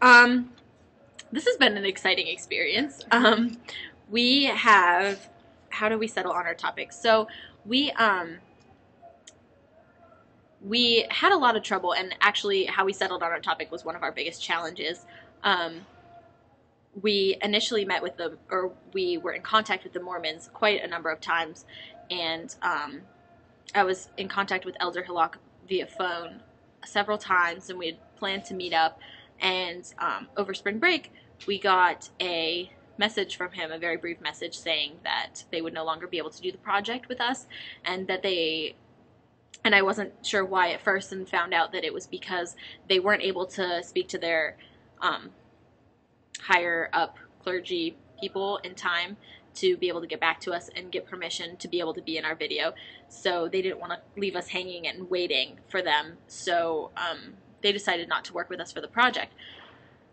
This has been an exciting experience. We have, how do we settle on our topics? So we had a lot of trouble, and actually how we settled on our topic was one of our biggest challenges. We initially met with them, or we were in contact with the Mormons quite a number of times, and I was in contact with Elder Hillock via phone several times, and we had planned to meet up. And over spring break, we got a message from him, a very brief message saying that they would no longer be able to do the project with us, and that and I wasn't sure why at first, and found out that it was because they weren't able to speak to their higher up clergy people in time to be able to get back to us and get permission to be able to be in our video. So they didn't want to leave us hanging and waiting for them. So they decided not to work with us for the project.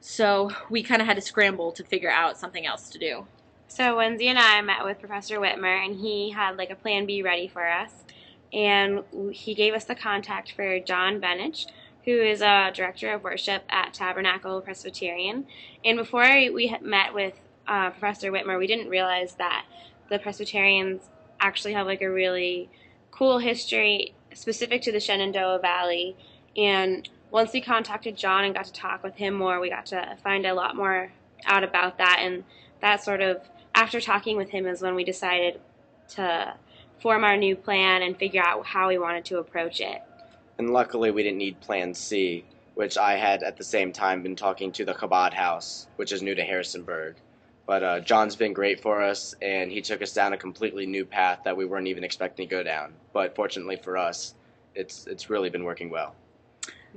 So we kind of had to scramble to figure out something else to do. So Wendy and I met with Professor Whitmer, and he had like a plan B ready for us. And he gave us the contact for John Benich, who is a director of worship at Tabernacle Presbyterian. And before we had met with Professor Whitmer, we didn't realize that the Presbyterians actually have like a really cool history specific to the Shenandoah Valley. And once we contacted John and got to talk with him more, we got to find a lot more out about that. And that sort of, after talking with him, is when we decided to form our new plan and figure out how we wanted to approach it. And luckily we didn't need Plan C, which I had at the same time been talking to the Chabad House, which is new to Harrisonburg. But John's been great for us, and he took us down a completely new path that we weren't even expecting to go down. But fortunately for us, it's really been working well.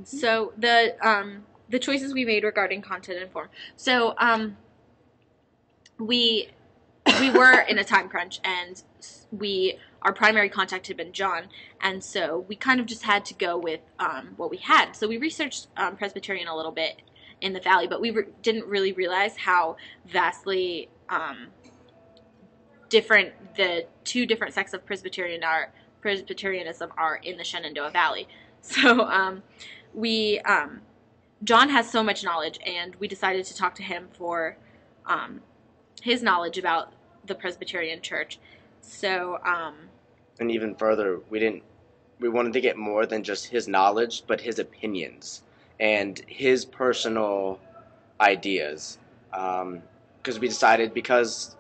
So the choices we made regarding content and form. So we were in a time crunch, and our primary contact had been John, and so we kind of just had to go with what we had. So we researched Presbyterian a little bit in the Valley, but we didn't really realize how vastly different the two different sects of Presbyterianism are in the Shenandoah Valley. So John has so much knowledge, and we decided to talk to him for his knowledge about the Presbyterian Church. So and even further, we wanted to get more than just his knowledge, but his opinions and his personal ideas. Because we decided, because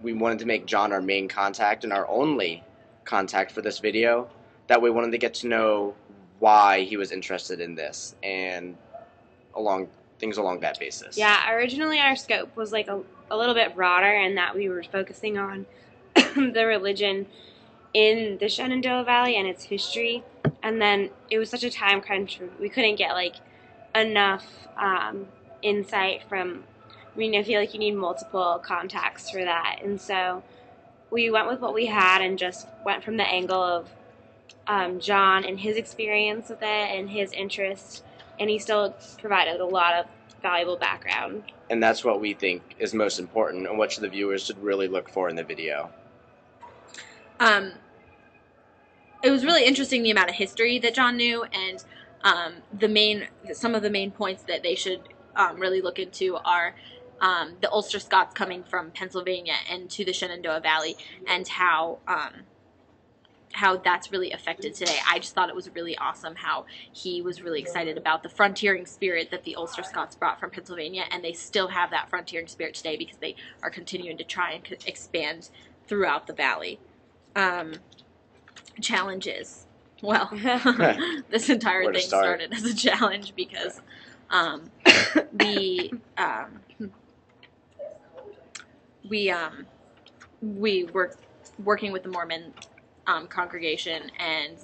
we wanted to make John our main contact and our only contact for this video, that we wanted to get to know why he was interested in this, and things along that basis. Yeah, originally our scope was like a little bit broader, in that we were focusing on the religion in the Shenandoah Valley and its history. And then it was such a time crunch, we couldn't get like enough insight from, I feel like you need multiple contacts for that. And so we went with what we had and just went from the angle of John and his experience with it and his interest, and he still provided a lot of valuable background. And that's what we think is most important, and what the viewers should really look for in the video. It was really interesting the amount of history that John knew, and some of the main points that they should really look into are the Ulster Scots coming from Pennsylvania and to the Shenandoah Valley, and how that's really affected today. I just thought it was really awesome how he was really excited about the frontiering spirit that the Ulster Scots brought from Pennsylvania, and they still have that frontiering spirit today because they are continuing to try and expand throughout the valley. Challenges. Well, this entire thing started as a challenge because we were working with the Mormon congregation, and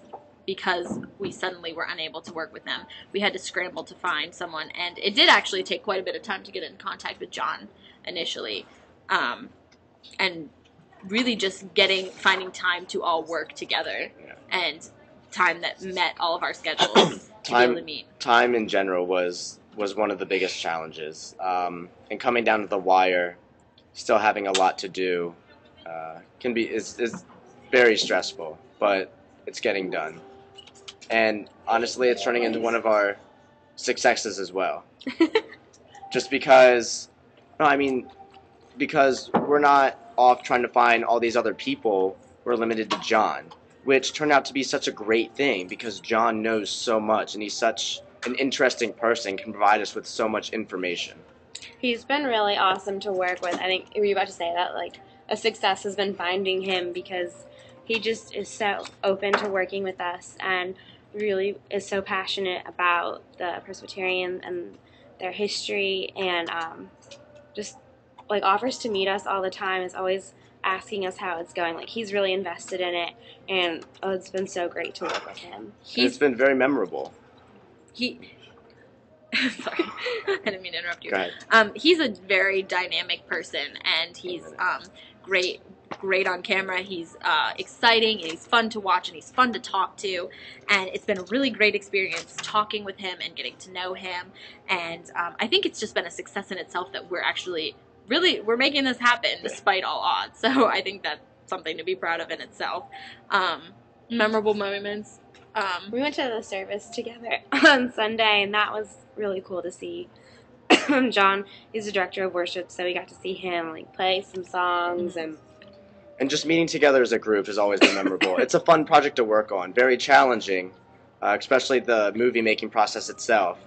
because we suddenly were unable to work with them, we had to scramble to find someone, and it did actually take quite a bit of time to get in contact with John initially, and really just finding time to all work together, and time that met all of our schedules to be able to meet. Time in general was one of the biggest challenges, and coming down to the wire, still having a lot to do, is very stressful, but it's getting done. And honestly, it's turning into one of our successes as well. just because, no, I mean, because we're not off trying to find all these other people. We're limited to John, which turned out to be such a great thing because John knows so much and he's such an interesting person, can provide us with so much information. He's been really awesome to work with. I think we were about to say that, like, a success has been finding him because he just is so open to working with us and really is so passionate about the Presbyterians and their history, and just like offers to meet us all the time, is always asking us how it's going. Like, he's really invested in it, and it's been so great to work with him. It's been very memorable. Sorry, I didn't mean to interrupt you. Go ahead. He's a very dynamic person, and he's great on camera. He's exciting, and he's fun to watch, and he's fun to talk to, and it's been a really great experience talking with him and getting to know him, and I think it's just been a success in itself that we're actually we're making this happen despite all odds, so I think that's something to be proud of in itself. Memorable moments. We went to the service together on Sunday, and that was really cool to see. John is the director of worship, so we got to see him like play some songs, and just meeting together as a group has always been memorable. It's a fun project to work on, very challenging, especially the movie making process itself.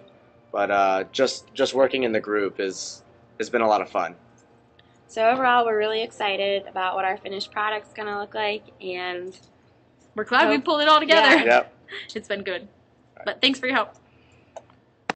But just working in the group has been a lot of fun. So overall, we're really excited about what our finished product's going to look like, and we're glad we pulled it all together. Yep. It's been good. But thanks for your help.